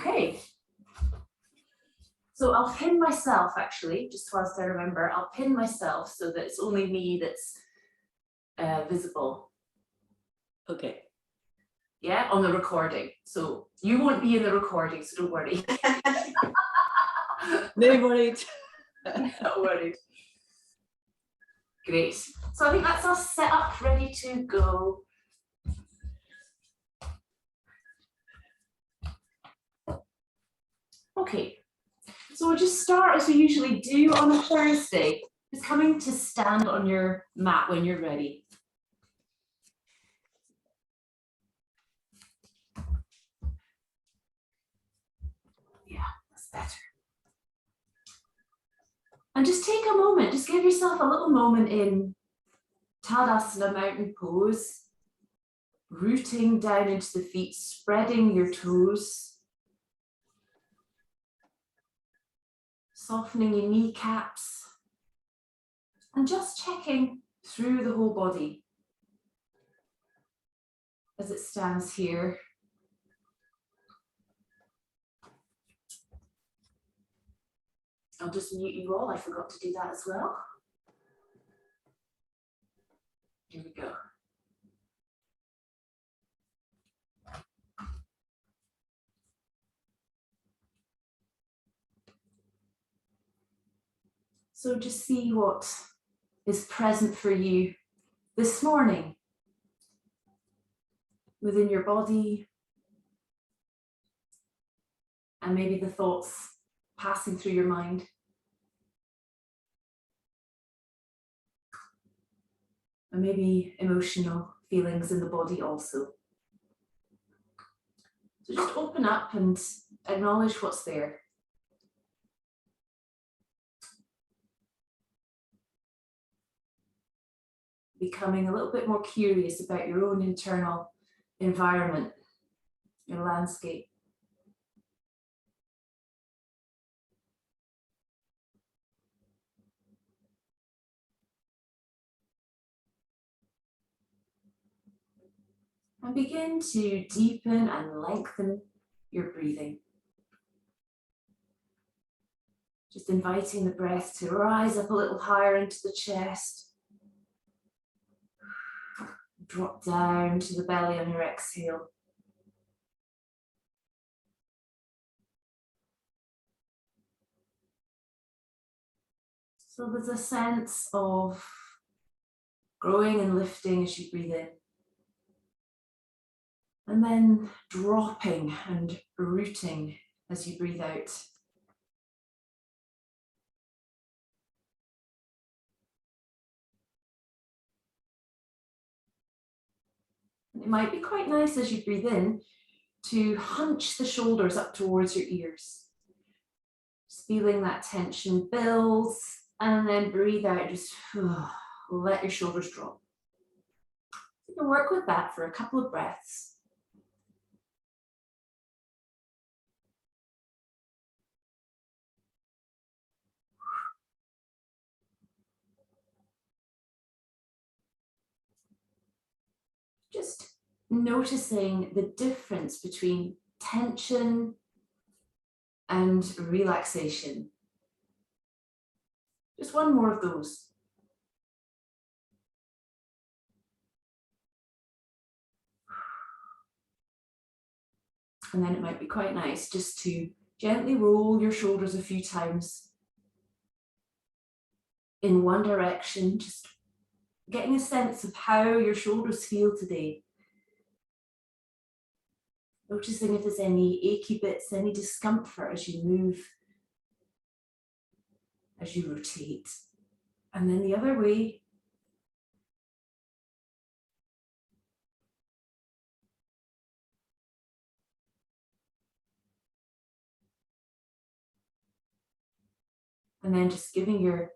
Okay. So I'll pin myself actually, just whilst I remember, I'll pin myself so that it's only me that's visible. Okay. Yeah, on the recording. So you won't be in the recording, so don't worry. No worried. Not worried. Great. So I think that's us set up, ready to go. Okay. So we'll just start as we usually do on a Thursday. Just coming to stand on your mat when you're ready. Yeah, that's better. And just take a moment, just give yourself a little moment in Tadasana mountain pose, rooting down into the feet, spreading your toes, softening your kneecaps, and just checking through the whole body as it stands here. I'll just mute you all, I forgot to do that as well. Here we go. So just see what is present for you this morning within your body, and maybe the thoughts passing through your mind. And maybe emotional feelings in the body also. So just open up and acknowledge what's there. Becoming a little bit more curious about your own internal environment, your landscape. And begin to deepen and lengthen your breathing. Just inviting the breath to rise up a little higher into the chest. Drop down to the belly on your exhale. So there's a sense of growing and lifting as you breathe in. And then dropping and rooting as you breathe out. It might be quite nice as you breathe in to hunch the shoulders up towards your ears. Just feeling that tension builds, and then breathe out, just let your shoulders drop. You can work with that for a couple of breaths. Just noticing the difference between tension and relaxation. Just one more of those. And then it might be quite nice just to gently roll your shoulders a few times in one direction, just getting a sense of how your shoulders feel today. Noticing if there's any achy bits, any discomfort as you move, as you rotate. And then the other way. And then just giving your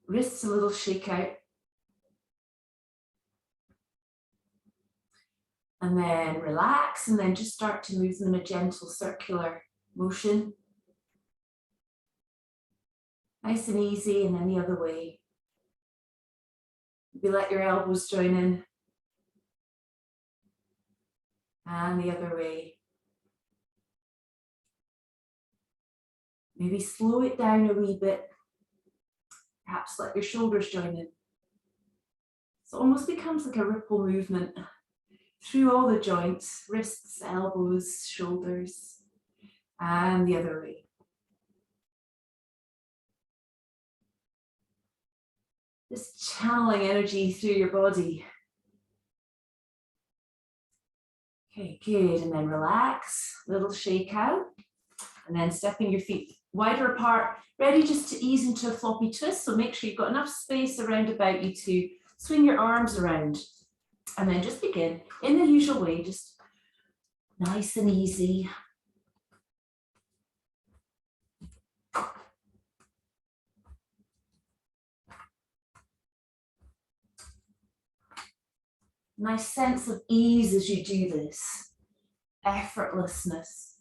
wrists a little shake out. And then relax, and then just start to move them in a gentle circular motion. Nice and easy, and then the other way. Maybe let your elbows join in. And the other way. Maybe slow it down a wee bit. Perhaps let your shoulders join in. So it almost becomes like a ripple movement through all the joints, wrists, elbows, shoulders, and the other way. Just channeling energy through your body. Okay, good, and then relax, little shake out, and then stepping your feet wider apart, ready just to ease into a floppy twist, so make sure you've got enough space around about you to swing your arms around, and then just begin in the usual way, just nice and easy. Nice sense of ease as you do this, effortlessness.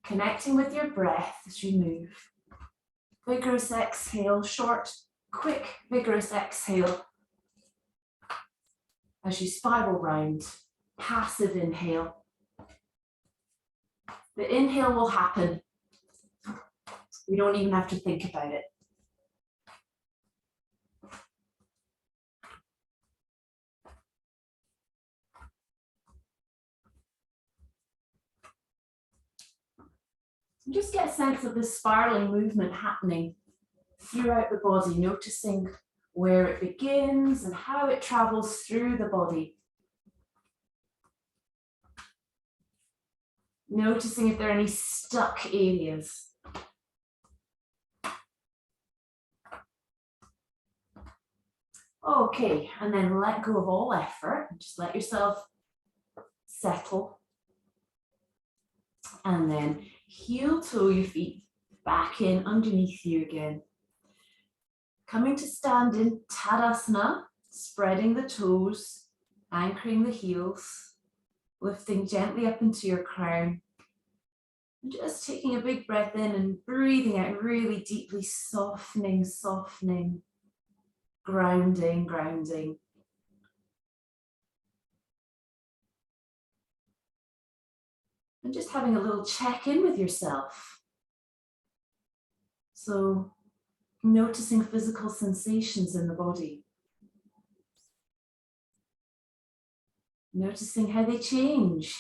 Connecting with your breath as you move. Vigorous exhale, short, quick, vigorous exhale. As you spiral round, passive inhale. The inhale will happen. We don't even have to think about it. Just get a sense of this spiraling movement happening throughout the body, noticing where it begins and how it travels through the body. Noticing if there are any stuck areas. Okay, and then let go of all effort. Just let yourself settle. And then heel toe your feet back in underneath you again. Coming to stand in Tadasana, spreading the toes, anchoring the heels, lifting gently up into your crown. And just taking a big breath in and breathing out really deeply, softening, softening, grounding, grounding. And just having a little check-in with yourself. So noticing physical sensations in the body. Noticing how they change.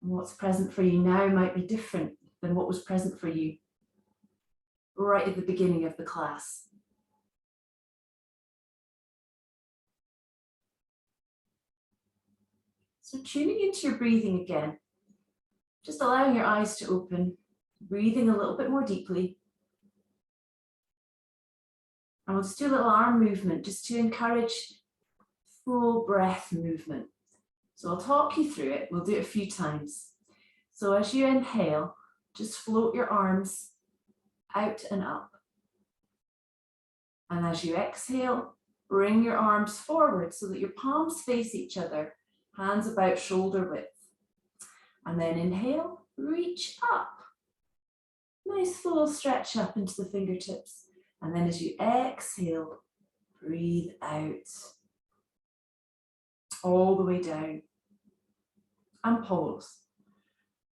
And what's present for you now might be different than what was present for you right at the beginning of the class. So tuning into your breathing again, just allowing your eyes to open, breathing a little bit more deeply. And we'll just do a little arm movement just to encourage full breath movement. So I'll talk you through it. We'll do it a few times. So as you inhale, just float your arms out and up. And as you exhale, bring your arms forward so that your palms face each other, hands about shoulder width. And then inhale, reach up. Nice full stretch up into the fingertips. And then as you exhale, breathe out. All the way down. And pause.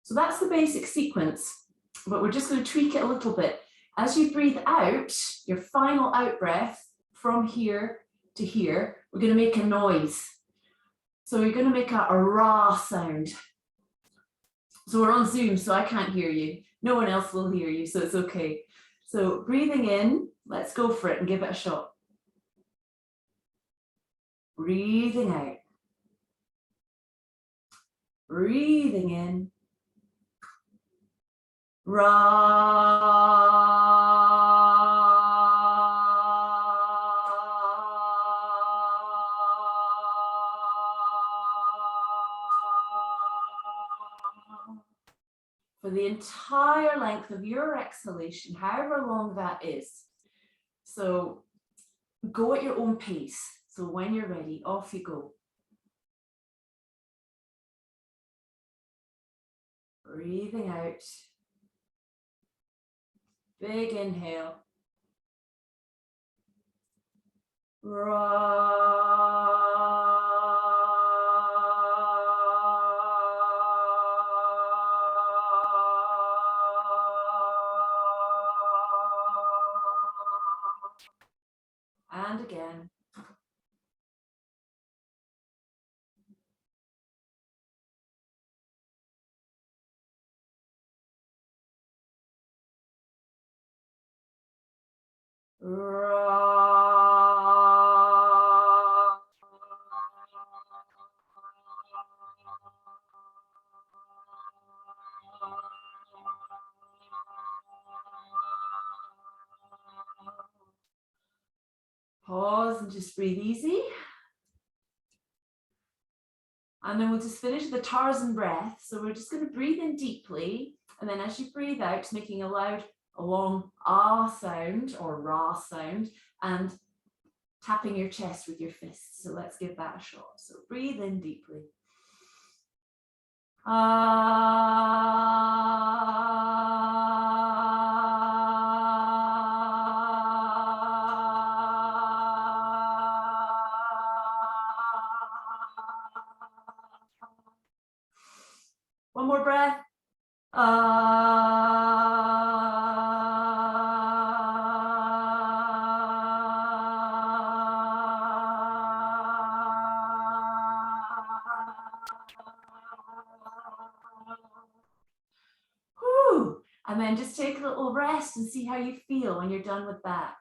So that's the basic sequence, but we're just going to tweak it a little bit. As you breathe out, your final out breath from here to here, we're going to make a noise. So you're going to make a rah sound. So we're on Zoom, so I can't hear you. No one else will hear you, so it's okay. So breathing in, let's go for it and give it a shot. Breathing out. Breathing in. For the entire length of your exhalation, however long that is. So go at your own pace. So when you're ready, off you go. Breathing out. Big inhale. And again. Pause and just breathe easy. And then we'll just finish the Tarzan breath. So we're just going to breathe in deeply. And then as you breathe out, just making a loud, a long ah sound or ra sound, and tapping your chest with your fists. So let's give that a shot. So breathe in deeply. One more breath. Whew. And then just take a little rest and see how you feel when you're done with that.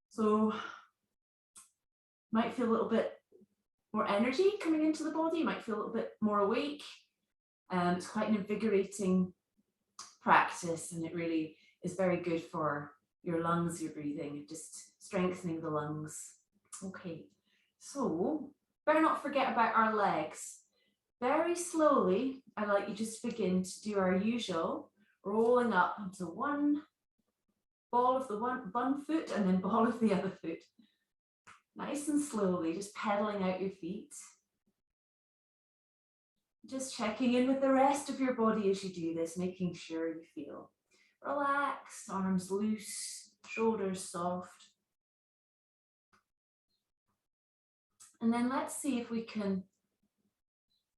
So might feel a little bit more energy coming into the body, you might feel a little bit more awake. It's quite an invigorating practice, and it really is very good for your lungs, your breathing, just strengthening the lungs. Okay, so better not forget about our legs. Very slowly, I'd like you just begin to do our usual rolling up onto one ball of the one foot and then ball of the other foot. Nice and slowly, just pedaling out your feet. Just checking in with the rest of your body as you do this, making sure you feel relaxed, arms loose, shoulders soft. And then let's see if we can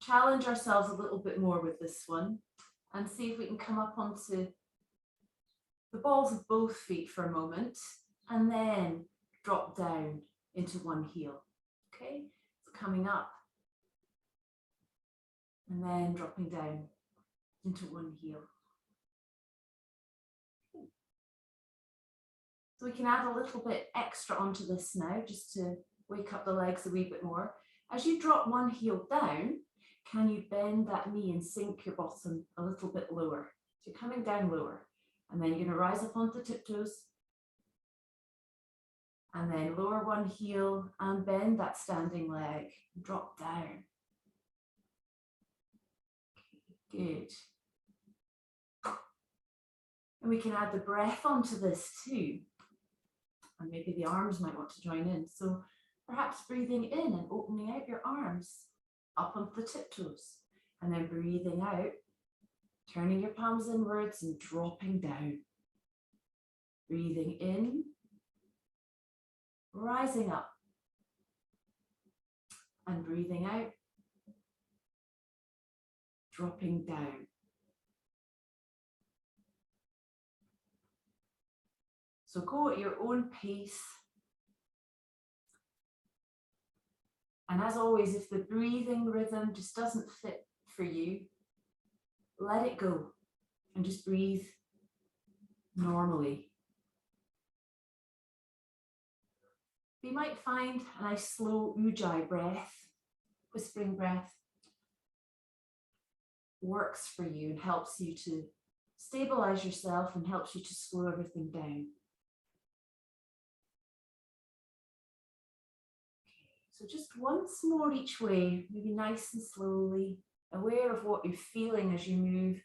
challenge ourselves a little bit more with this one and see if we can come up onto the balls of both feet for a moment and then drop down into one heel. Okay, so coming up and then dropping down into one heel. So we can add a little bit extra onto this now, just to wake up the legs a wee bit more. As you drop one heel down, can you bend that knee and sink your bottom a little bit lower? So you're coming down lower, and then you're going to rise up onto tiptoes, and then lower one heel and bend that standing leg, drop down. Good. And we can add the breath onto this too. And maybe the arms might want to join in. So perhaps breathing in and opening out your arms up onto the tiptoes. And then breathing out, turning your palms inwards and dropping down. Breathing in, rising up. And breathing out, dropping down. So go at your own pace. And as always, if the breathing rhythm just doesn't fit for you, let it go and just breathe normally. You might find a nice slow ujjayi breath, whispering breath, works for you and helps you to stabilize yourself and helps you to slow everything down. So just once more each way, maybe nice and slowly, aware of what you're feeling as you move.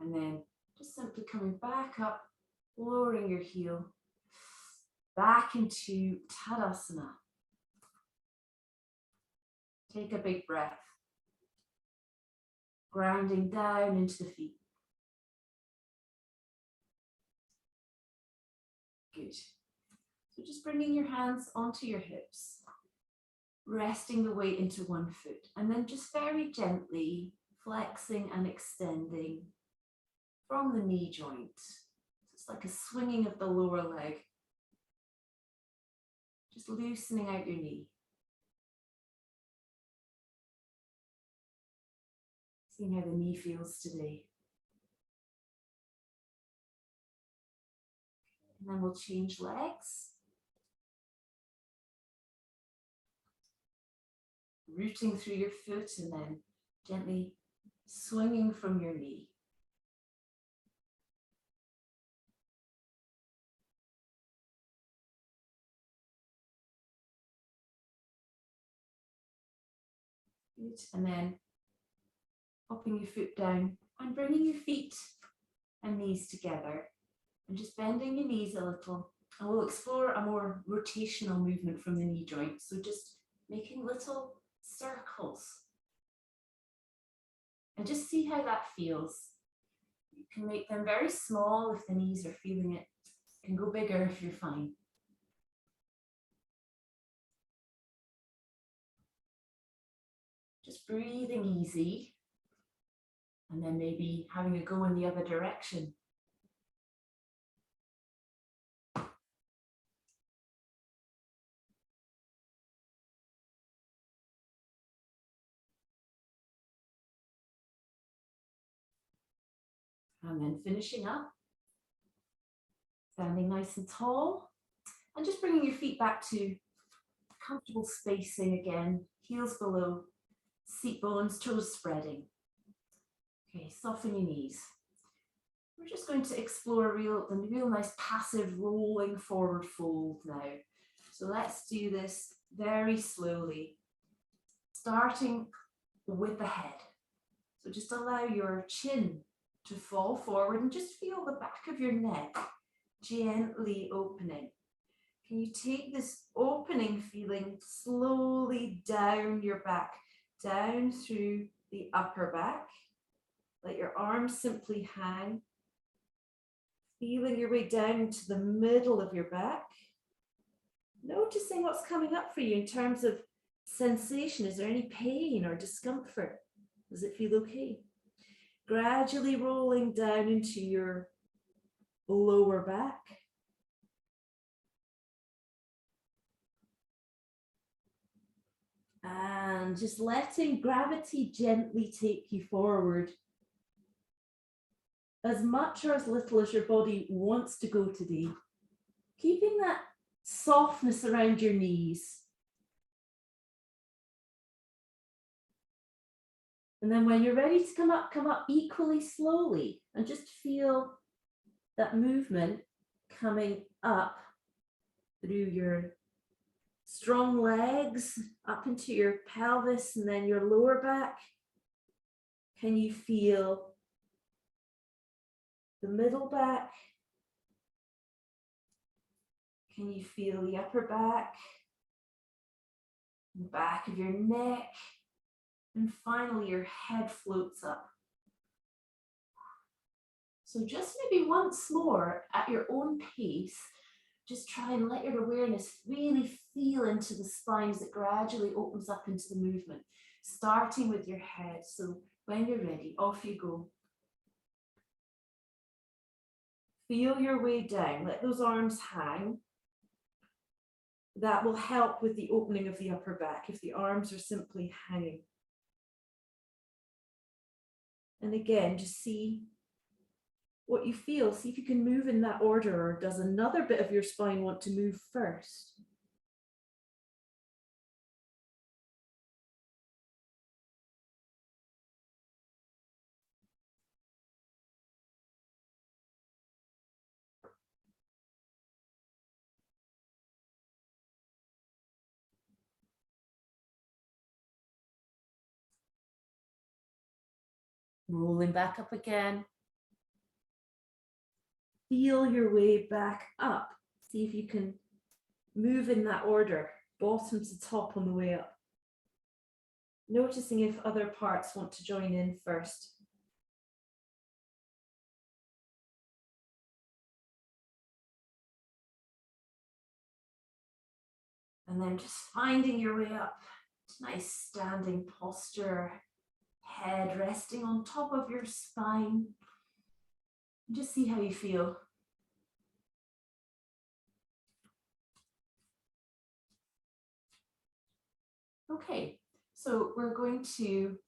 And then just simply coming back up, lowering your heel, back into Tadasana. Take a big breath. Grounding down into the feet. Good. So just bringing your hands onto your hips, resting the weight into one foot, and then just very gently flexing and extending from the knee joint. It's like a swinging of the lower leg. Just loosening out your knee. Seeing how the knee feels today. And then we'll change legs. Rooting through your foot and then gently swinging from your knee. Good. And then popping your foot down and bringing your feet and knees together and just bending your knees a little. And we'll explore a more rotational movement from the knee joint. So just making little circles. And just see how that feels. You can make them very small if the knees are feeling it. You can go bigger if you're fine. Just breathing easy. And then maybe having a go in the other direction. And then finishing up, standing nice and tall, and just bringing your feet back to comfortable spacing again, heels below, seat bones, toes spreading. Okay, soften your knees. We're just going to explore a real nice passive rolling forward fold now. So let's do this very slowly, starting with the head. So just allow your chin to fall forward and just feel the back of your neck gently opening. Can you take this opening feeling slowly down your back, down through the upper back? Let your arms simply hang. Feeling your way down into the middle of your back. Noticing what's coming up for you in terms of sensation. Is there any pain or discomfort? Does it feel okay? Gradually rolling down into your lower back. And just letting gravity gently take you forward. As much or as little as your body wants to go today. Keeping that softness around your knees. And then when you're ready to come up equally slowly and just feel that movement coming up through your strong legs, up into your pelvis and then your lower back. Can you feel the middle back? Can you feel the upper back? The back of your neck? And finally, your head floats up. So just maybe once more at your own pace, just try and let your awareness really feel into the spine as it gradually opens up into the movement, starting with your head. So when you're ready, off you go. Feel your way down, let those arms hang. That will help with the opening of the upper back if the arms are simply hanging. And again, just see what you feel. See if you can move in that order, or does another bit of your spine want to move first? Rolling back up again. Feel your way back up. See if you can move in that order, bottom to top on the way up. Noticing if other parts want to join in first. And then just finding your way up to nice standing posture, head resting on top of your spine. And just see how you feel. Okay, so we're going to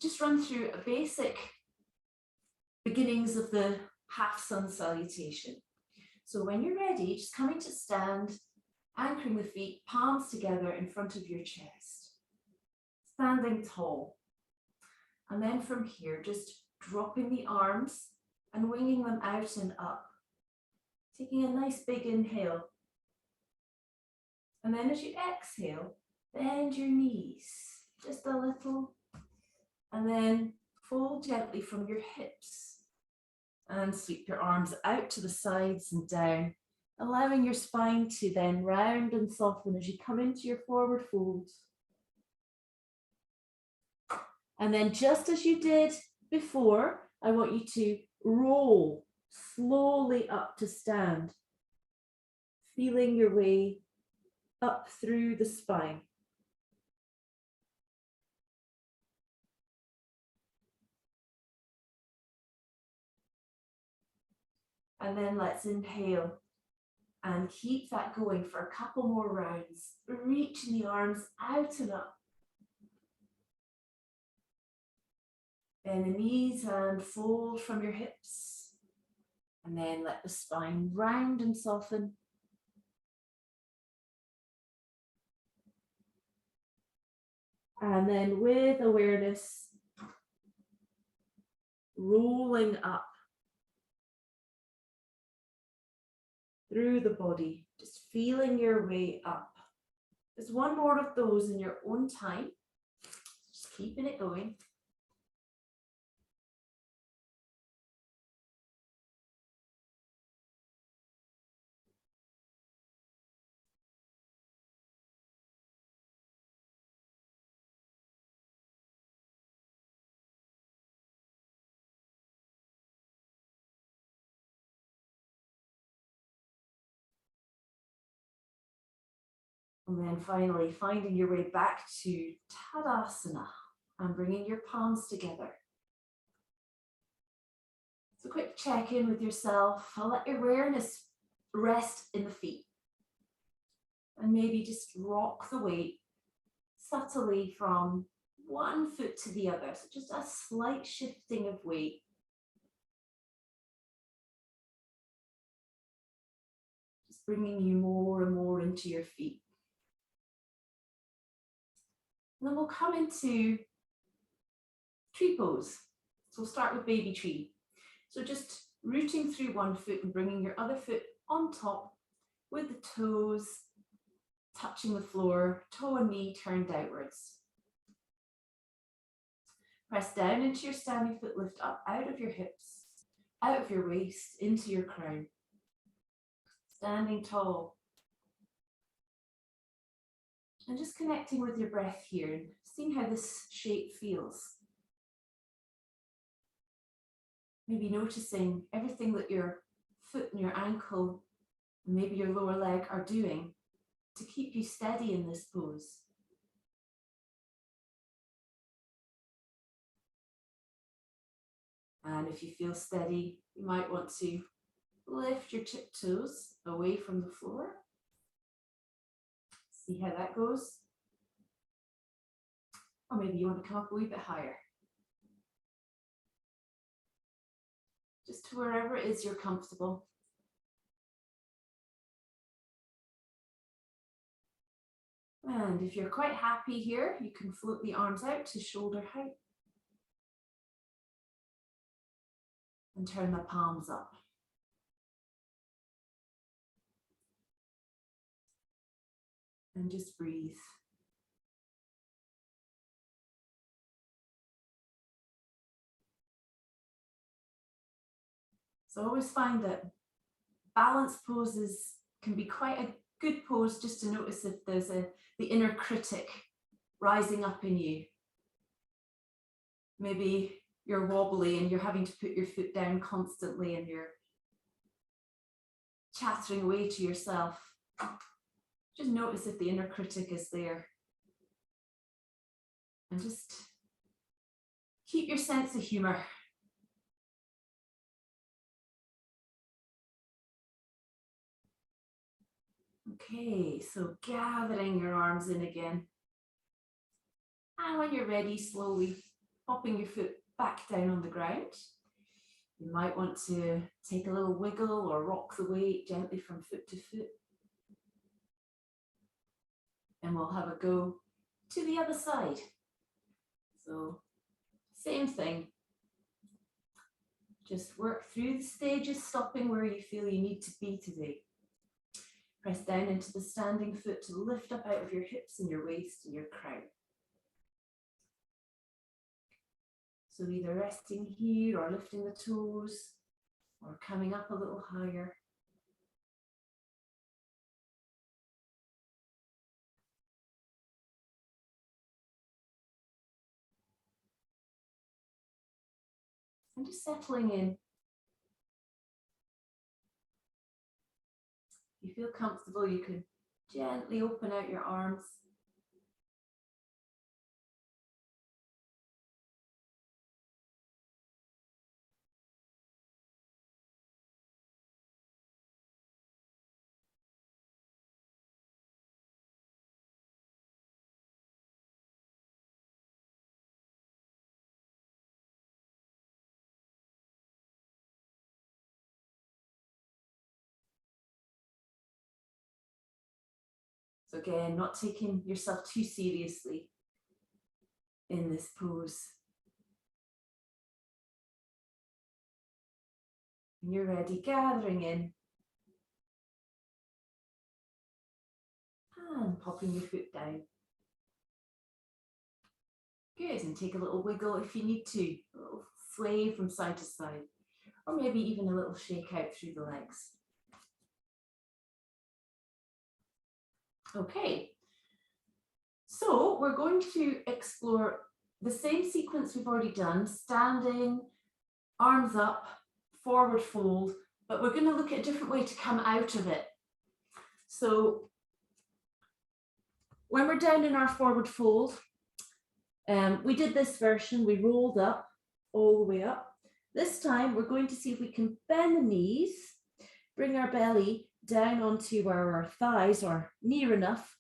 just run through a basic beginnings of the half sun salutation. So when you're ready, just coming to stand, anchoring the feet, palms together in front of your chest, standing tall. And then from here, just dropping the arms and winging them out and up. Taking a nice big inhale. And then as you exhale, bend your knees just a little. And then fold gently from your hips. And sweep your arms out to the sides and down, allowing your spine to then round and soften as you come into your forward fold. And then just as you did before, I want you to roll slowly up to stand, feeling your way up through the spine. And then let's inhale and keep that going for a couple more rounds, reaching the arms out and up. Bend the knees and fold from your hips. And then let the spine round and soften. And then with awareness, rolling up through the body, just feeling your way up. There's one more of those in your own time. Just keeping it going. And then finally, finding your way back to Tadasana and bringing your palms together. So quick check-in with yourself. I'll let your awareness rest in the feet. And maybe just rock the weight subtly from one foot to the other. So just a slight shifting of weight. Just bringing you more and more into your feet. And then we'll come into tree pose. So we'll start with baby tree. So just rooting through one foot and bringing your other foot on top with the toes touching the floor, toe and knee turned outwards. Press down into your standing foot, lift up out of your hips, out of your waist, into your crown. Standing tall. And just connecting with your breath here and seeing how this shape feels. Maybe noticing everything that your foot and your ankle, and maybe your lower leg are doing to keep you steady in this pose. And if you feel steady, you might want to lift your tipped toes away from the floor. See how that goes. Or maybe you want to come up a wee bit higher. Just to wherever it is you're comfortable. And if you're quite happy here, you can float the arms out to shoulder height. And turn the palms up. And just breathe. So I always find that balance poses can be quite a good pose just to notice if there's the inner critic rising up in you. Maybe you're wobbly and you're having to put your foot down constantly and you're chattering away to yourself. Just notice if the inner critic is there. And just keep your sense of humor. Okay, so gathering your arms in again. And when you're ready, slowly popping your foot back down on the ground. You might want to take a little wiggle or rock the weight gently from foot to foot. And we'll have a go to the other side. So, same thing. Just work through the stages, stopping where you feel you need to be today. Press down into the standing foot to lift up out of your hips and your waist and your crown. So either resting here or lifting the toes or coming up a little higher. And just settling in. If you feel comfortable, you can gently open out your arms. So again, not taking yourself too seriously in this pose. When you're ready, gathering in and popping your foot down. Good, and take a little wiggle if you need to, a little sway from side to side, or maybe even a little shake out through the legs. Okay, so we're going to explore the same sequence we've already done, standing, arms up, forward fold, but we're going to look at a different way to come out of it. So when we're down in our forward fold, we did this version, we rolled up all the way up. This time we're going to see if we can bend the knees, bring our belly down onto our thighs or near enough,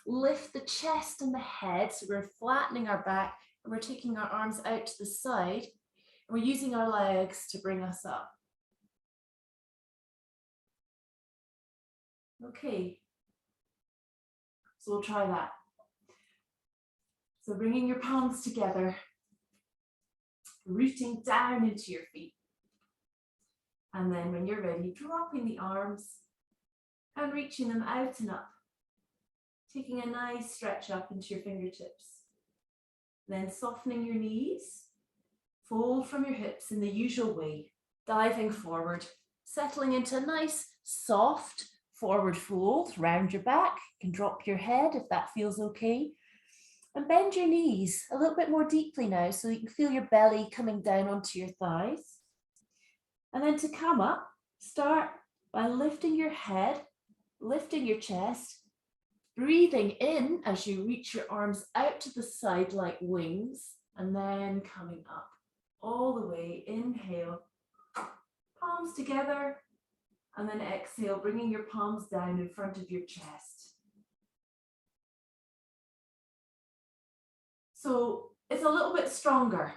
lift the chest and the head, so we're flattening our back and we're taking our arms out to the side and we're using our legs to bring us up. Okay, so we'll try that. So bringing your palms together, rooting down into your feet. And then when you're ready, dropping the arms and reaching them out and up. Taking a nice stretch up into your fingertips. Then softening your knees, fold from your hips in the usual way, diving forward, settling into a nice soft forward fold, round your back, you can drop your head if that feels okay. And bend your knees a little bit more deeply now so you can feel your belly coming down onto your thighs. And then to come up, start by lifting your head, lifting your chest, breathing in as you reach your arms out to the side like wings, and then coming up all the way. Inhale, palms together, and then exhale, bringing your palms down in front of your chest. So it's a little bit stronger.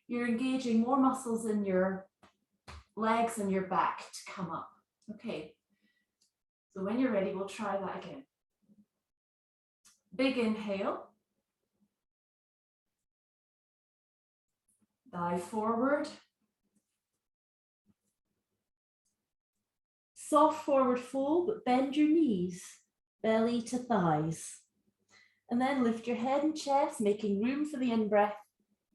You're engaging more muscles in your legs and your back to come up. Okay, so when you're ready, we'll try that again. Big inhale. Dive forward. Soft forward fold, but bend your knees, belly to thighs. And then lift your head and chest, making room for the in-breath.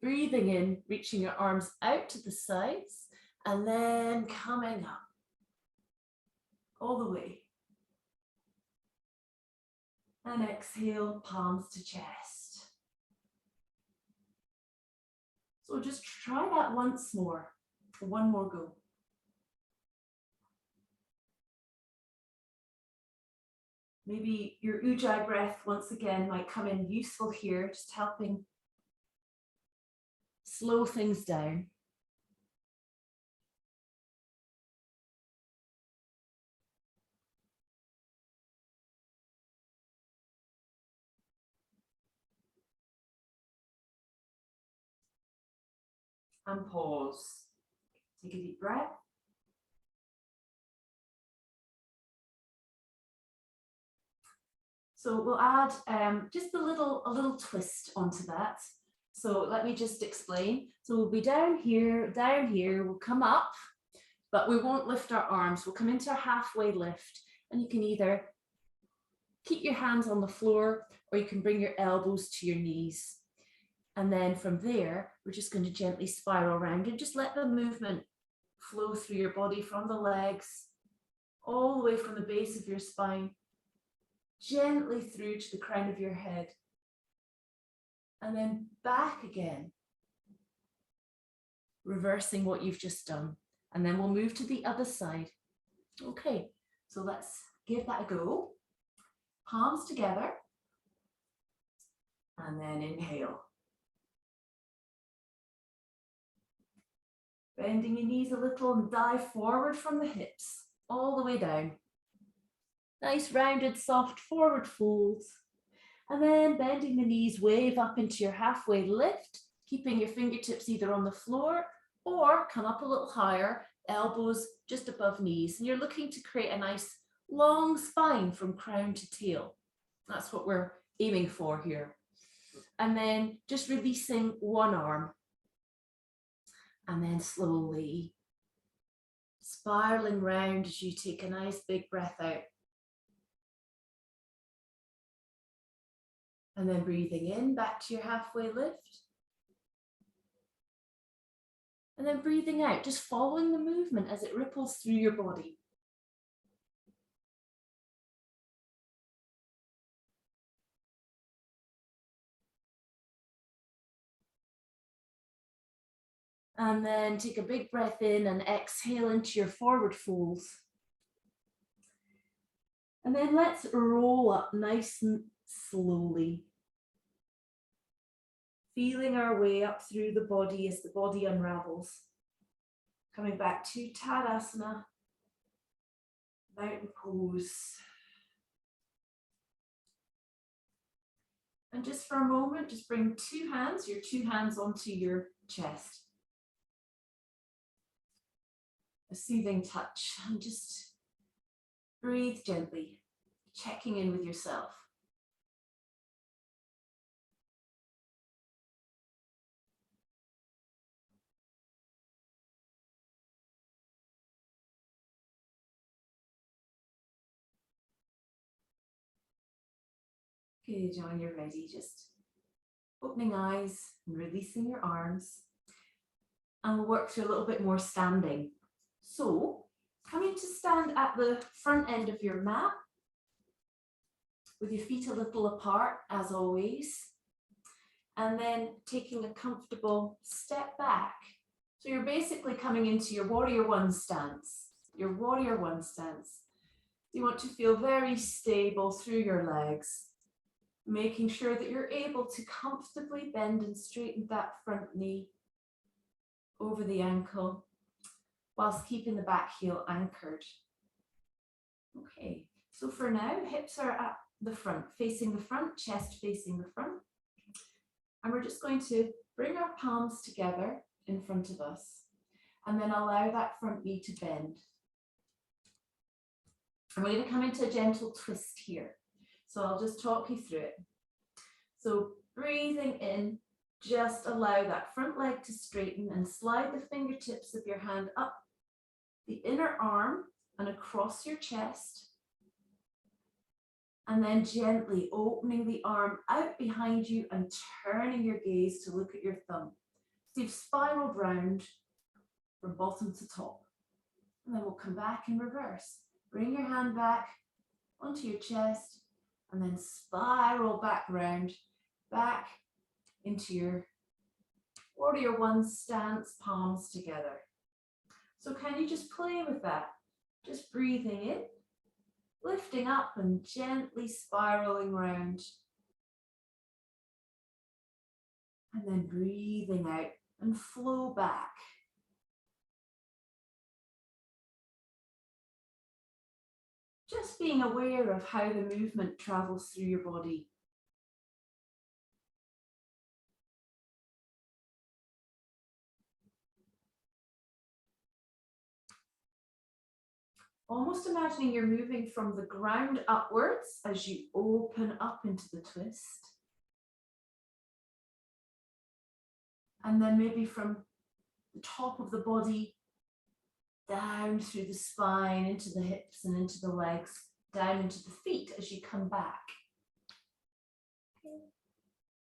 Breathing in, reaching your arms out to the sides, and then coming up all the way. And exhale, palms to chest. So just try that once more. One more go. Maybe your Ujjayi breath once again might come in useful here, just helping slow things down. And pause. Take a deep breath. So we'll add just a little twist onto that. So let me just explain. So we'll be down here, we'll come up, but we won't lift our arms. We'll come into a halfway lift, and you can either keep your hands on the floor or you can bring your elbows to your knees. And then from there, we're just going to gently spiral around and just let the movement flow through your body from the legs, all the way from the base of your spine, gently through to the crown of your head, and then back again, reversing what you've just done. And then we'll move to the other side. Okay, so let's give that a go. Palms together, and then inhale. Bending your knees a little and dive forward from the hips, all the way down. Nice rounded, soft forward folds. And then bending the knees, wave up into your halfway lift, keeping your fingertips either on the floor or come up a little higher, elbows just above knees. And you're looking to create a nice long spine from crown to tail. That's what we're aiming for here. And then just releasing one arm. And then slowly spiraling round as you take a nice big breath out. And then breathing in, back to your halfway lift. And then breathing out, just following the movement as it ripples through your body. And then take a big breath in and exhale into your forward folds. And then let's roll up nice and slowly. Feeling our way up through the body as the body unravels. Coming back to Tadasana, mountain pose. And just for a moment, just bring your two hands onto your chest. A soothing touch, and just breathe gently, checking in with yourself. Okay, John, you're ready. Just opening eyes and releasing your arms. And we'll work through a little bit more standing. So, coming to stand at the front end of your mat, with your feet a little apart, as always. And then taking a comfortable step back. So you're basically coming into your warrior one stance. Your warrior one stance. You want to feel very stable through your legs, making sure that you're able to comfortably bend and straighten that front knee over the ankle, whilst keeping the back heel anchored. Okay, so for now, hips are at the front, facing the front, chest facing the front. And we're just going to bring our palms together in front of us, and then allow that front knee to bend. And we're going to come into a gentle twist here. So I'll just talk you through it. So breathing in, just allow that front leg to straighten and slide the fingertips of your hand up the inner arm and across your chest. And then gently opening the arm out behind you and turning your gaze to look at your thumb. So you've spiraled round from bottom to top. And then we'll come back in reverse. Bring your hand back onto your chest and then spiral back round, back into your warrior one stance, palms together. So can you just play with that? Just breathing in, lifting up and gently spiraling round. And then breathing out and flow back. Just being aware of how the movement travels through your body. Almost imagining you're moving from the ground upwards as you open up into the twist. And then maybe from the top of the body down through the spine, into the hips and into the legs, down into the feet as you come back. Okay.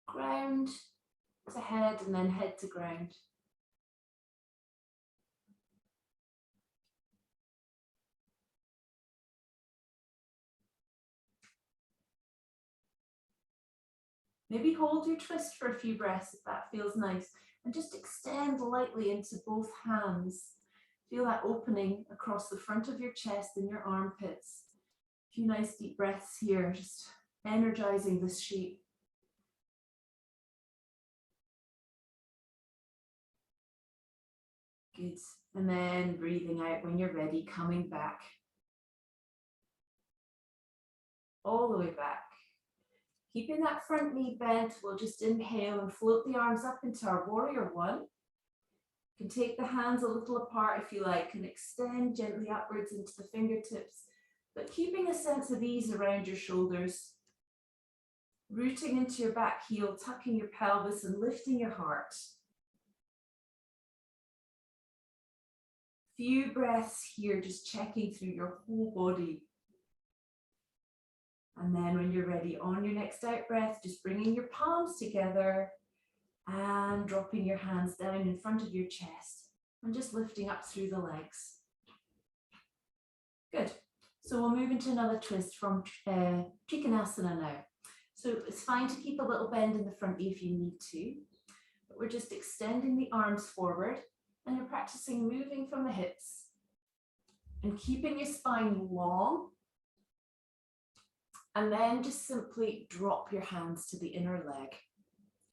Ground to head and then head to ground. Maybe hold your twist for a few breaths if that feels nice, and just extend lightly into both hands. Feel that opening across the front of your chest and your armpits. A few nice deep breaths here, just energizing this shape. Good. And then breathing out when you're ready, coming back. All the way back. Keeping that front knee bent, we'll just inhale and float the arms up into our warrior one. You can take the hands a little apart if you like and extend gently upwards into the fingertips, but keeping a sense of ease around your shoulders, rooting into your back heel, tucking your pelvis and lifting your heart. Few breaths here, just checking through your whole body. And then when you're ready, on your next out breath, just bringing your palms together and dropping your hands down in front of your chest and just lifting up through the legs. Good. So we'll move into another twist from Trikonasana now. So it's fine to keep a little bend in the front knee if you need to, but we're just extending the arms forward and you're practicing moving from the hips and keeping your spine long. And then just simply drop your hands to the inner leg.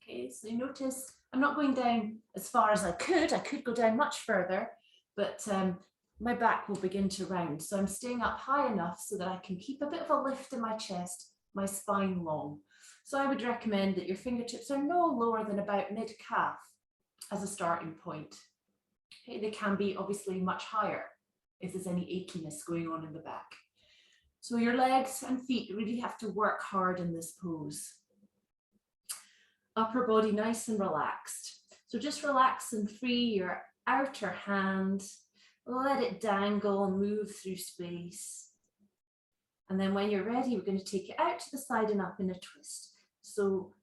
Okay, so you notice I'm not going down as far as I could go down much further, but my back will begin to round. So I'm staying up high enough so that I can keep a bit of a lift in my chest, my spine long. So I would recommend that your fingertips are no lower than about mid-calf as a starting point. Okay, they can be obviously much higher if there's any achiness going on in the back. So your legs and feet really have to work hard in this pose. Upper body nice and relaxed. So just relax and free your outer hand. Let it dangle and move through space. And then when you're ready, we're going to take it out to the side and up in a twist. So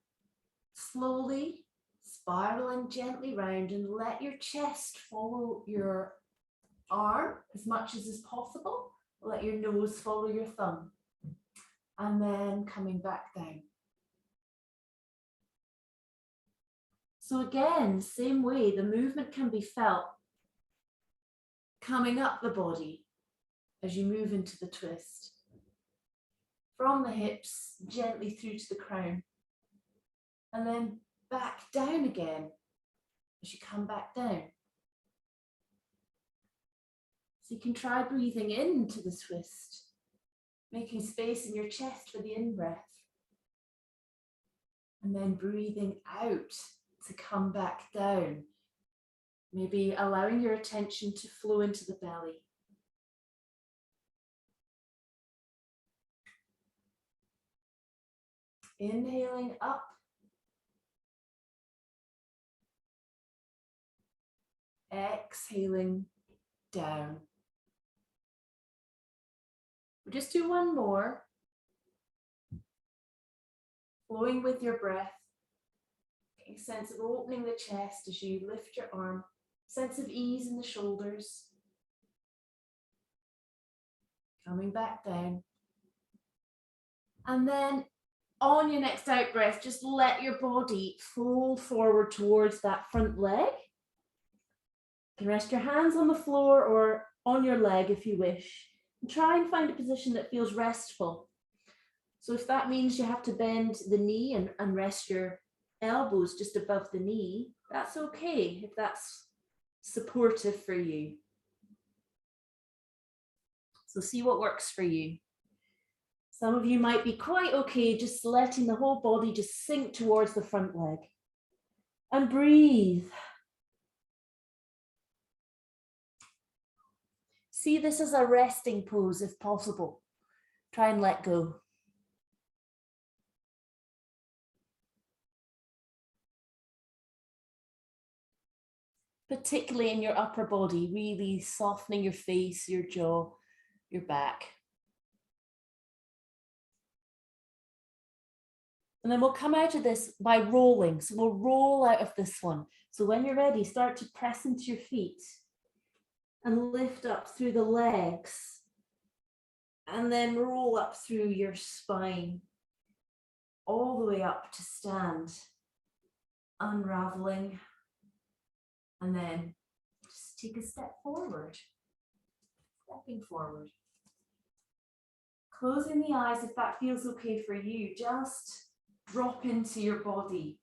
slowly spiraling gently round and let your chest follow your arm as much as is possible. Let your nose follow your thumb. And then coming back down. So again, same way, the movement can be felt coming up the body as you move into the twist. From the hips, gently through to the crown. And then back down again as you come back down. So you can try breathing into the twist, making space in your chest for the in-breath. And then breathing out to come back down. Maybe allowing your attention to flow into the belly. Inhaling up. Exhaling down. We'll just do one more. Flowing with your breath. Getting a sense of opening the chest as you lift your arm. Sense of ease in the shoulders. Coming back down. And then on your next out breath, just let your body fold forward towards that front leg. You can rest your hands on the floor or on your leg if you wish. And try and find a position that feels restful. So if that means you have to bend the knee and rest your elbows just above the knee, that's okay if that's supportive for you. So see what works for you. Some of you might be quite okay just letting the whole body just sink towards the front leg. And breathe. See this as a resting pose if possible. Try and let go. Particularly in your upper body, really softening your face, your jaw, your back. And then we'll come out of this by rolling. So we'll roll out of this one. So when you're ready, start to press into your feet and lift up through the legs. And then roll up through your spine, all the way up to stand, unraveling. And then just take a step forward, stepping forward. Closing the eyes if that feels okay for you, just drop into your body.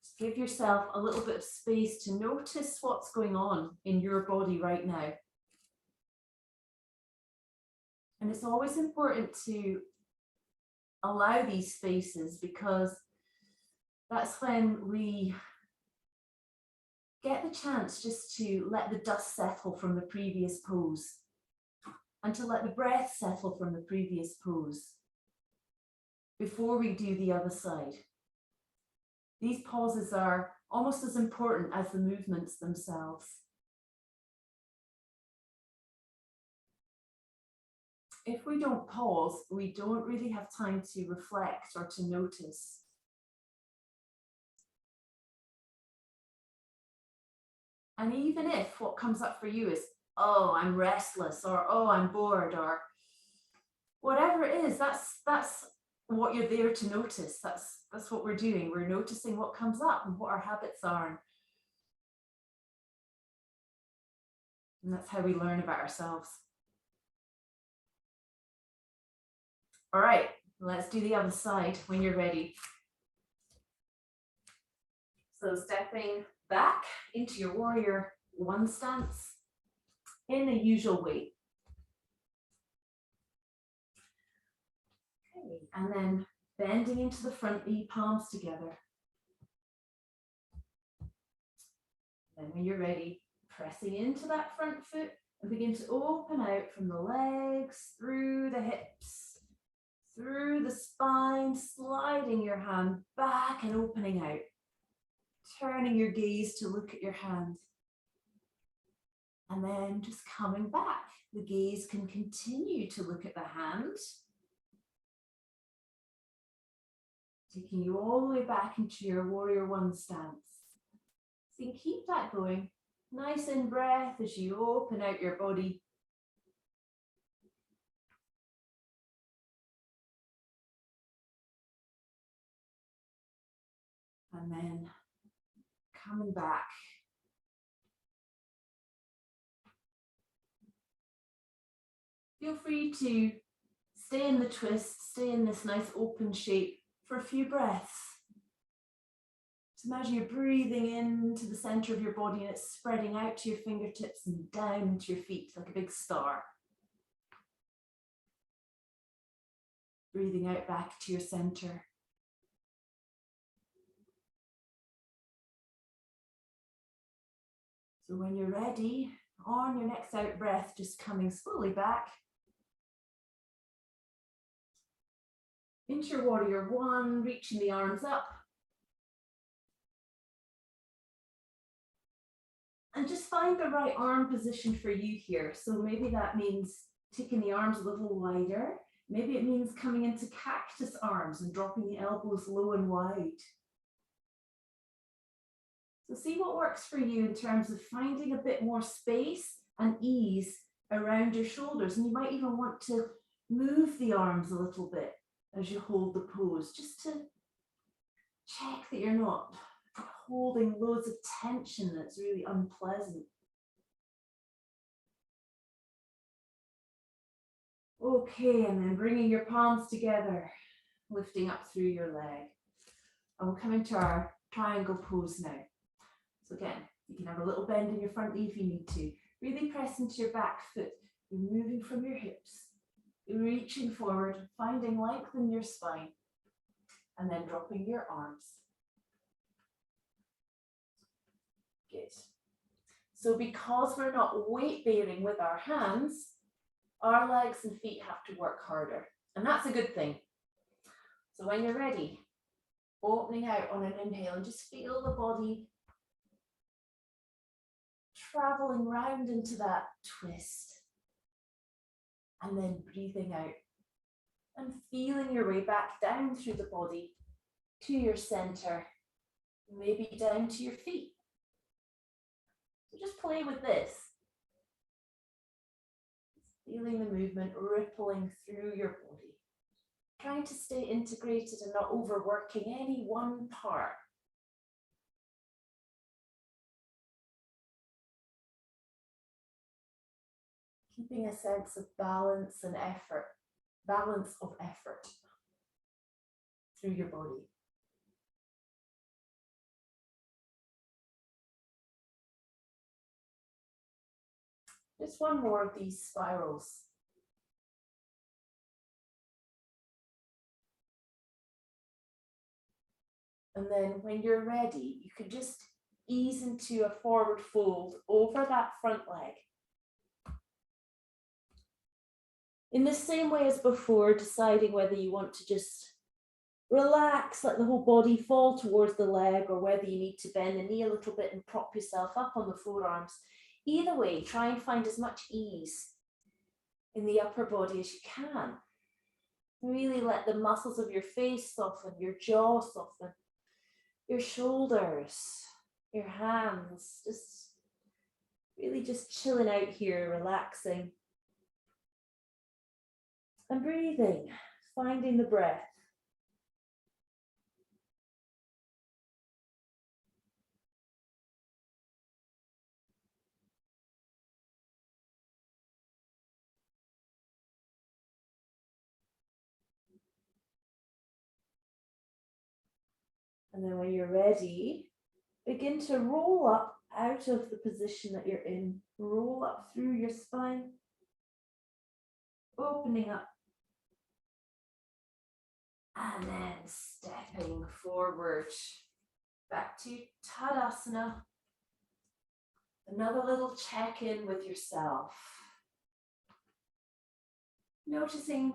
Just give yourself a little bit of space to notice what's going on in your body right now. And it's always important to allow these spaces because that's when we get the chance just to let the dust settle from the previous pose and to let the breath settle from the previous pose before we do the other side. These pauses are almost as important as the movements themselves. If we don't pause, we don't really have time to reflect or to notice. And even if what comes up for you is, oh, I'm restless, or oh, I'm bored, or whatever it is, that's what you're there to notice. That's what we're doing. We're noticing what comes up and what our habits are. And that's how we learn about ourselves. All right, let's do the other side when you're ready. So stepping back into your warrior one stance in the usual way. Okay, and then bending into the front knee, palms together. Then when you're ready, pressing into that front foot and begin to open out from the legs, through the hips, through the spine, sliding your hand back and opening out. Turning your gaze to look at your hand. And then just coming back. The gaze can continue to look at the hand. Taking you all the way back into your warrior one stance. So you can keep that going. Nice in breath as you open out your body. And then coming back. Feel free to stay in the twist, stay in this nice open shape for a few breaths. So imagine you're breathing into the center of your body and it's spreading out to your fingertips and down to your feet like a big star. Breathing out back to your center. So when you're ready, on your next out breath, just coming slowly back into your warrior one, reaching the arms up. And just find the right arm position for you here. So maybe that means taking the arms a little wider. Maybe it means coming into cactus arms and dropping the elbows low and wide. So see what works for you in terms of finding a bit more space and ease around your shoulders. And you might even want to move the arms a little bit as you hold the pose, just to check that you're not holding loads of tension that's really unpleasant. Okay, and then bringing your palms together, lifting up through your leg. And we'll come into our triangle pose now. So again, you can have a little bend in your front knee if you need to. Really press into your back foot. You're moving from your hips. You're reaching forward, finding length in your spine, and then dropping your arms. Good. So because we're not weight bearing with our hands, our legs and feet have to work harder. And that's a good thing. So when you're ready, opening out on an inhale and just feel the body traveling round into that twist. And then breathing out and feeling your way back down through the body to your center, maybe down to your feet. So just play with this. Feeling the movement rippling through your body. Trying to stay integrated and not overworking any one part. Keeping a sense of balance and effort, balance of effort through your body. Just one more of these spirals. And then when you're ready, you can just ease into a forward fold over that front leg. In the same way as before, deciding whether you want to just relax, let the whole body fall towards the leg, or whether you need to bend the knee a little bit and prop yourself up on the forearms. Either way, try and find as much ease in the upper body as you can. Really let the muscles of your face soften, your jaw soften, your shoulders, your hands, just really just chilling out here, relaxing. And breathing, finding the breath. And then when you're ready, begin to roll up out of the position that you're in. Roll up through your spine, opening up. And then stepping forward back to Tadasana. Another little check-in with yourself. Noticing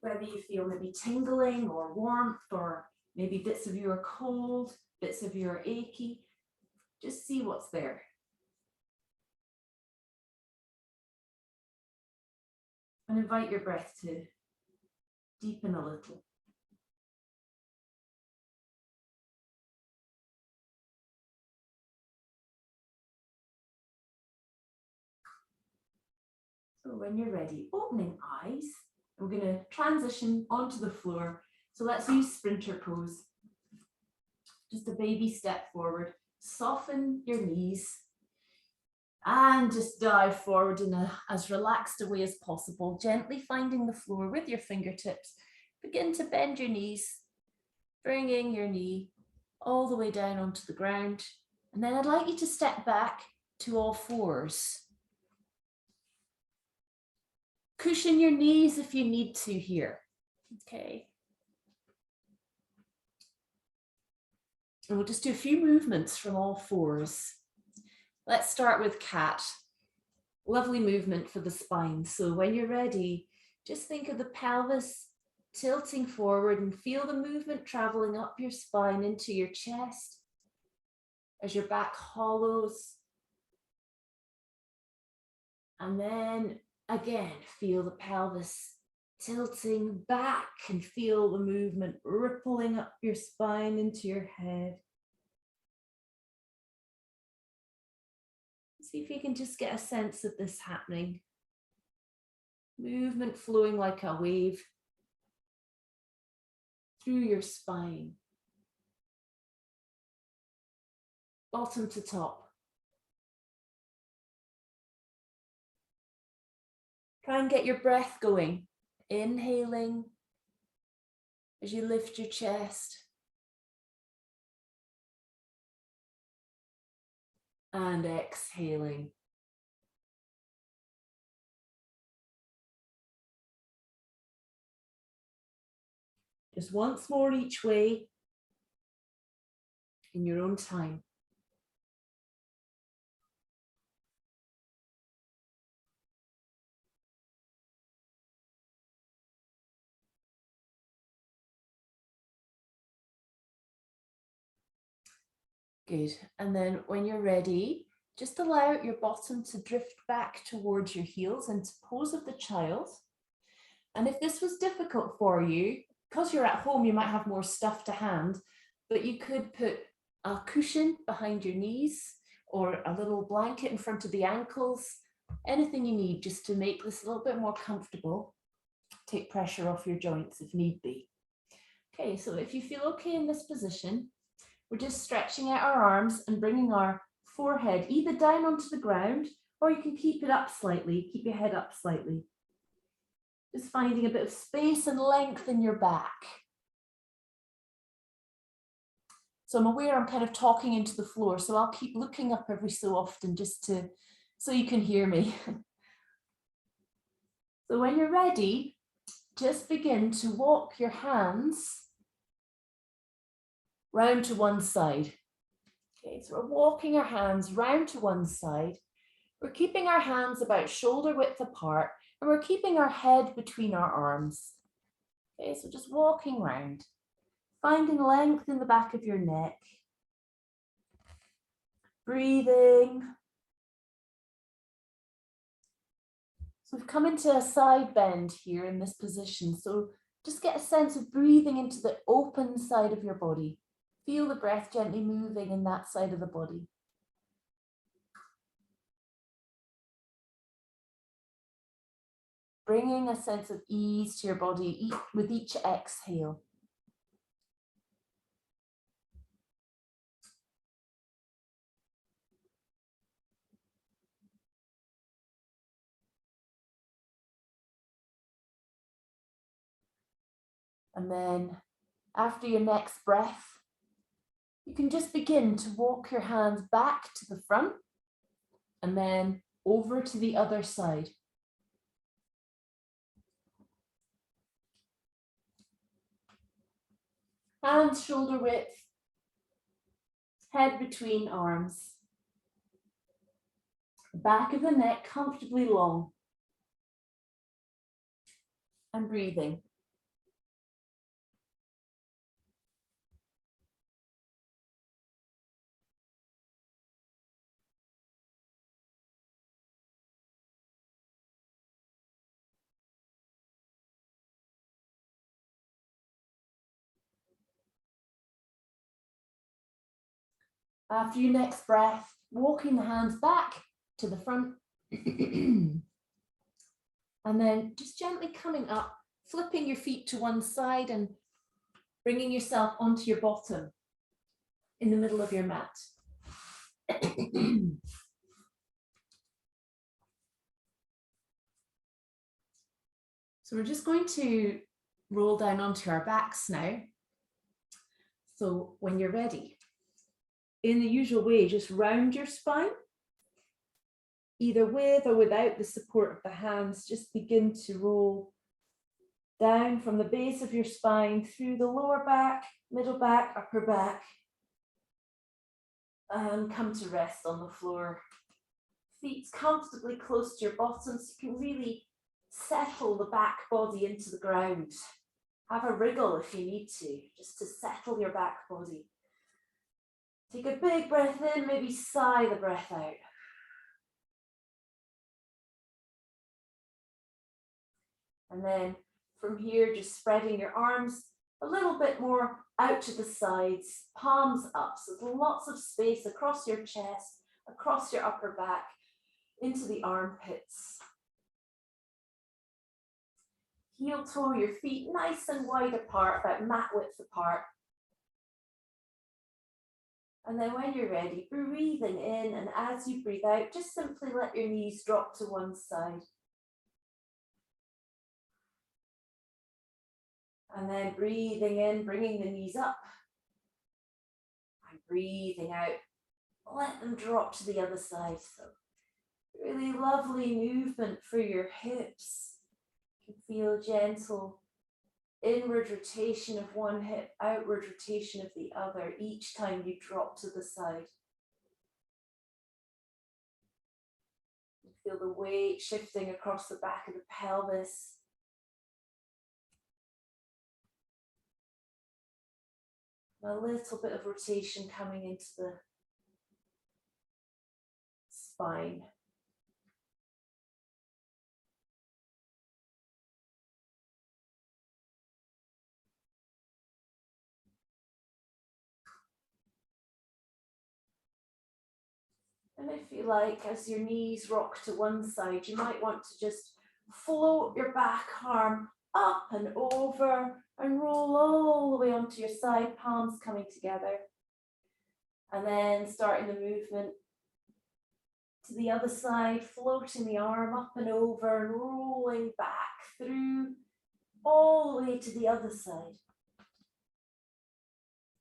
whether you feel maybe tingling or warmth, or maybe bits of you are cold, bits of you are achy. Just see what's there. And invite your breath to deepen a little. So when you're ready, opening eyes, we're going to transition onto the floor. So let's use sprinter pose. Just a baby step forward, soften your knees, and just dive forward in as relaxed a way as possible, gently finding the floor with your fingertips. Begin to bend your knees, bringing your knee all the way down onto the ground. And then I'd like you to step back to all fours. Cushion your knees if you need to here. Okay. And we'll just do a few movements from all fours. Let's start with cat. Lovely movement for the spine. So when you're ready, just think of the pelvis tilting forward and feel the movement traveling up your spine into your chest as your back hollows. And then again, feel the pelvis tilting back and feel the movement rippling up your spine into your head. See if you can just get a sense of this happening. Movement flowing like a wave through your spine. Bottom to top. Try and get your breath going. Inhaling as you lift your chest. And exhaling. Just once more each way in your own time. Good. And then when you're ready, just allow your bottom to drift back towards your heels into pose of the child. And if this was difficult for you, because you're at home, you might have more stuff to hand, but you could put a cushion behind your knees or a little blanket in front of the ankles, anything you need just to make this a little bit more comfortable. Take pressure off your joints if need be. Okay, so if you feel okay in this position, we're just stretching out our arms and bringing our forehead either down onto the ground, or you can keep it up slightly, keep your head up slightly. Just finding a bit of space and length in your back. So I'm aware I'm kind of talking into the floor, so I'll keep looking up every so often just so you can hear me. So when you're ready, just begin to walk your hands round to one side. Okay, so we're walking our hands round to one side. We're keeping our hands about shoulder width apart, and we're keeping our head between our arms. Okay, so just walking round, finding length in the back of your neck. Breathing. So we've come into a side bend here in this position. So just get a sense of breathing into the open side of your body. Feel the breath gently moving in that side of the body. Bringing a sense of ease to your body with each exhale. And then after your next breath, you can just begin to walk your hands back to the front and then over to the other side. Hands shoulder width, head between arms. Back of the neck comfortably long. And breathing. After your next breath, walking the hands back to the front. And then just gently coming up, flipping your feet to one side and bringing yourself onto your bottom in the middle of your mat. So we're just going to roll down onto our backs now. So when you're ready, in the usual way, just round your spine, either with or without the support of the hands. Just begin to roll down from the base of your spine through the lower back, middle back, upper back, and come to rest on the floor. Feet comfortably close to your bottom, so you can really settle the back body into the ground. Have a wriggle if you need to, just to settle your back body. Take a big breath in, maybe sigh the breath out. And then from here, just spreading your arms a little bit more out to the sides, palms up. So there's lots of space across your chest, across your upper back, into the armpits. Heel toe your feet nice and wide apart, about mat width apart. And then when you're ready, breathing in, and as you breathe out, just simply let your knees drop to one side. And then breathing in, bringing the knees up. And breathing out, let them drop to the other side. So really lovely movement for your hips. You can feel gentle inward rotation of one hip, outward rotation of the other each time you drop to the side. You feel the weight shifting across the back of the pelvis. A little bit of rotation coming into the spine. And if you like, as your knees rock to one side, you might want to just float your back arm up and over and roll all the way onto your side, palms coming together. And then starting the movement to the other side, floating the arm up and over and rolling back through all the way to the other side.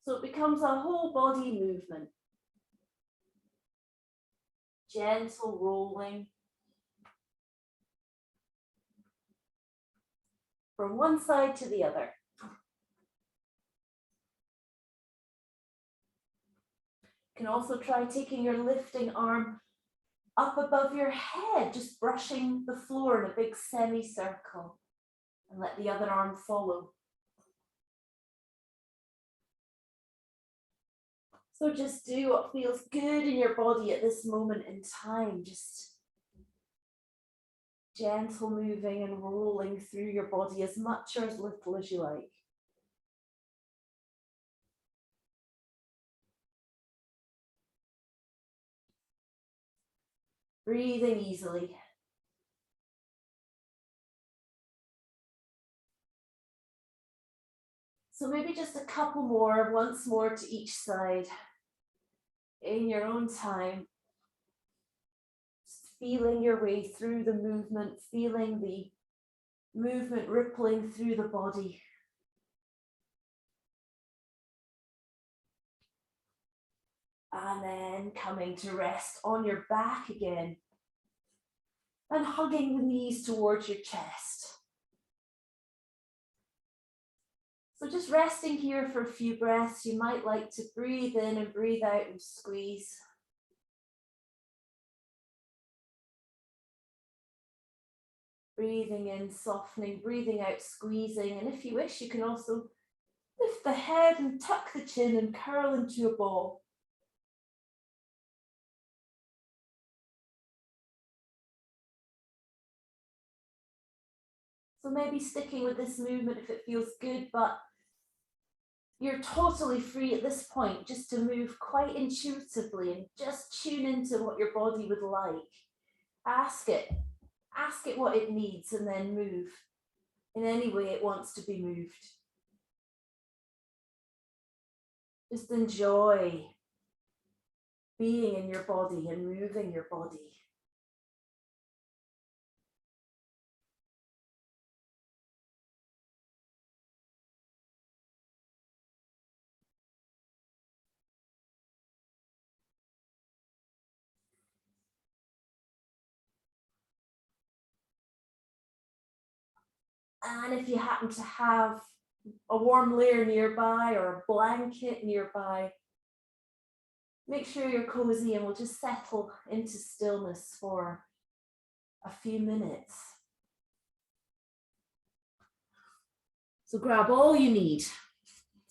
So it becomes a whole body movement. Gentle rolling from one side to the other. You can also try taking your lifting arm up above your head, just brushing the floor in a big semicircle, and let the other arm follow. So just do what feels good in your body at this moment in time. Just gentle moving and rolling through your body as much or as little as you like. Breathing easily. So maybe just a couple more, once more to each side, in your own time. Just feeling your way through the movement, feeling the movement rippling through the body. And then coming to rest on your back again. And hugging the knees towards your chest. So just resting here for a few breaths. You might like to breathe in and breathe out and squeeze. Breathing in, softening, breathing out, squeezing. And if you wish, you can also lift the head and tuck the chin and curl into a ball. So maybe sticking with this movement if it feels good, but you're totally free at this point just to move quite intuitively and just tune into what your body would like. Ask it what it needs, and then move in any way it wants to be moved. Just enjoy being in your body and moving your body. And if you happen to have a warm layer nearby or a blanket nearby, make sure you're cozy, and we'll just settle into stillness for a few minutes. So grab all you need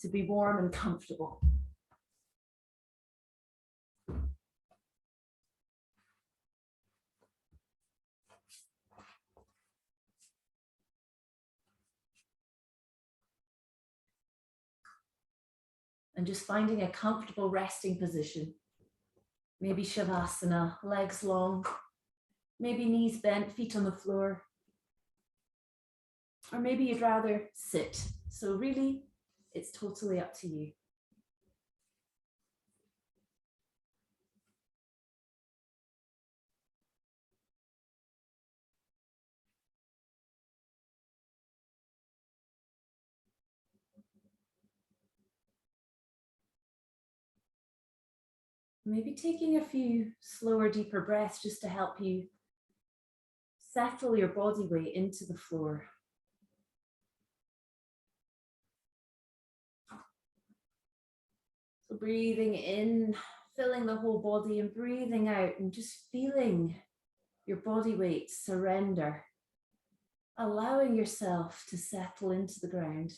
to be warm and comfortable. And just finding a comfortable resting position. Maybe Shavasana, legs long, Maybe knees bent, feet on the floor. Or maybe you'd rather sit. So really, it's totally up to you. Maybe taking a few slower, deeper breaths just to help you settle your body weight into the floor. So breathing in, filling the whole body, and breathing out and just feeling your body weight surrender, allowing yourself to settle into the ground.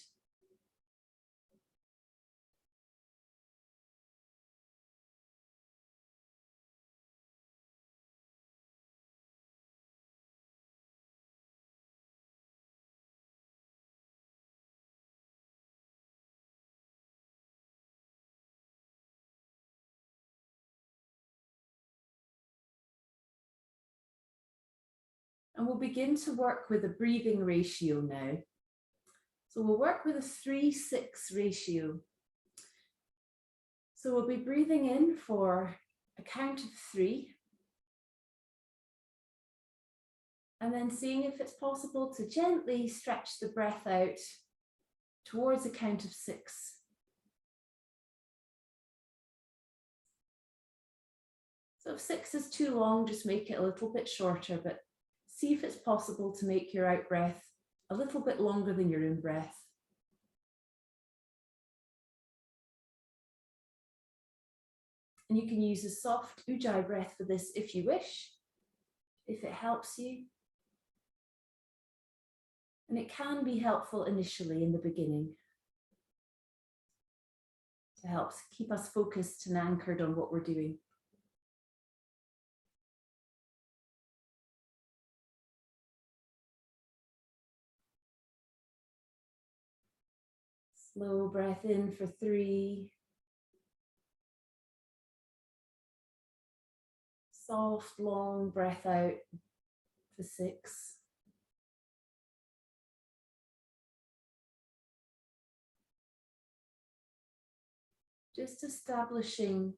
And we'll begin to work with a breathing ratio now. So we'll work with a 3-6 ratio. So we'll be breathing in for a count of 3. And then seeing if it's possible to gently stretch the breath out towards a count of 6. So if 6 is too long, just make it a little bit shorter, but see if it's possible to make your out breath a little bit longer than your in breath. And you can use a soft Ujjayi breath for this if you wish, if it helps you. And it can be helpful initially in the beginning to help keep us focused and anchored on what we're doing. Slow breath in for 3. Soft, long breath out for 6. Just establishing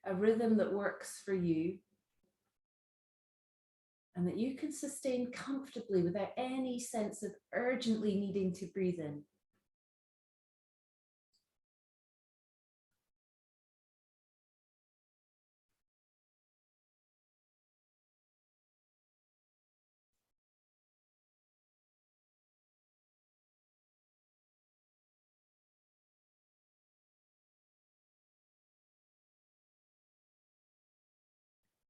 a rhythm that works for you and that you can sustain comfortably without any sense of urgently needing to breathe in.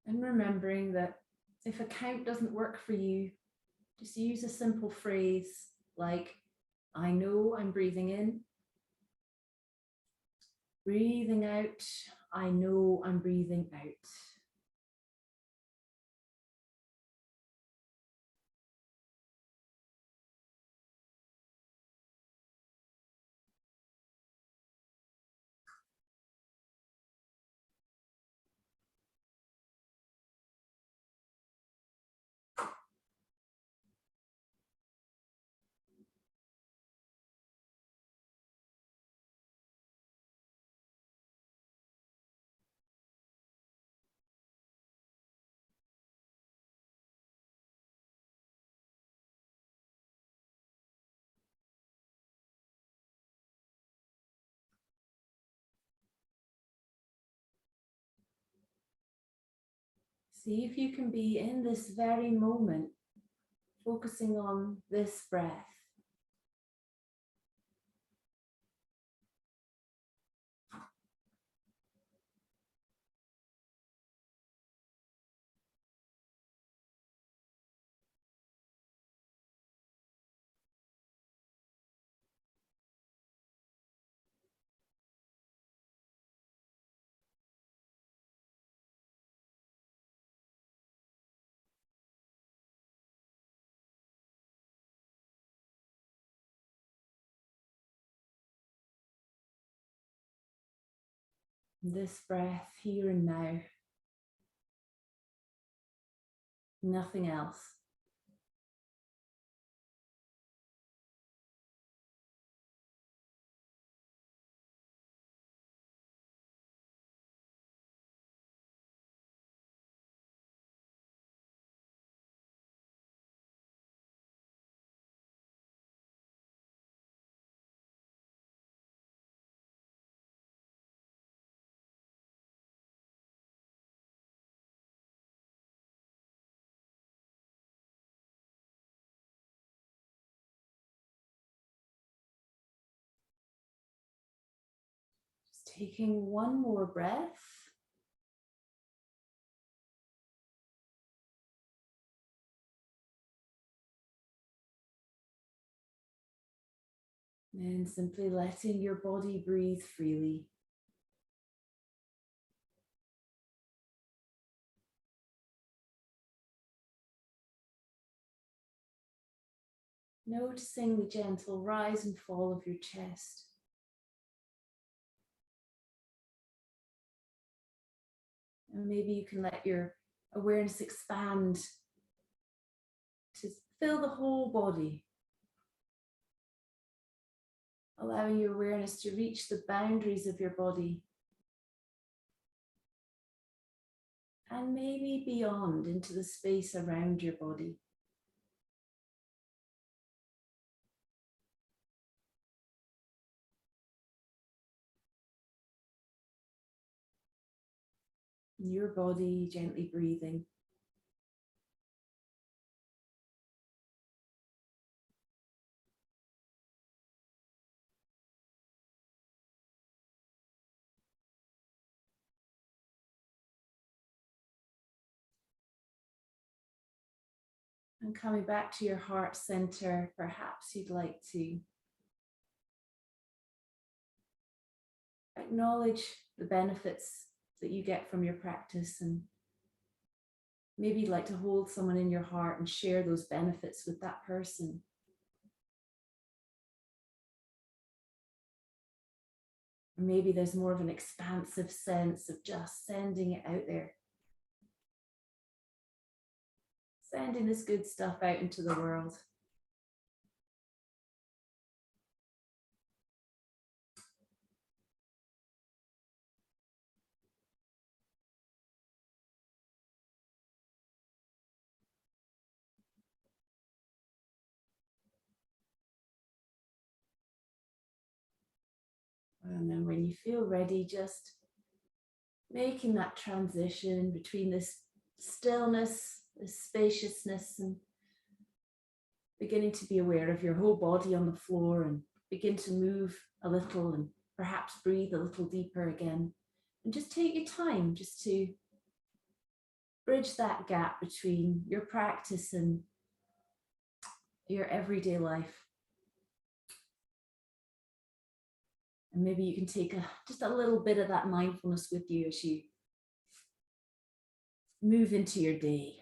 And remembering that if a count doesn't work for you, just use a simple phrase like, I know I'm breathing in. Breathing out, I know I'm breathing out. See if you can be in this very moment, focusing on this breath. This breath here and now. nothing else. Just taking one more breath. And simply letting your body breathe freely. Noticing the gentle rise and fall of your chest. And maybe you can let your awareness expand to fill the whole body. Allowing your awareness to reach the boundaries of your body. And maybe beyond into the space around your body. Your body gently breathing. And coming back to your heart center, perhaps you'd like to acknowledge the benefits that you get from your practice, and maybe you'd like to hold someone in your heart and share those benefits with that person. Or maybe there's more of an expansive sense of just sending it out there. Sending this good stuff out into the world. And then when you feel ready, just making that transition between this stillness, this spaciousness, and beginning to be aware of your whole body on the floor, and begin to move a little and perhaps breathe a little deeper again. And just take your time just to bridge that gap between your practice and your everyday life. And maybe you can take just a little bit of that mindfulness with you as you move into your day.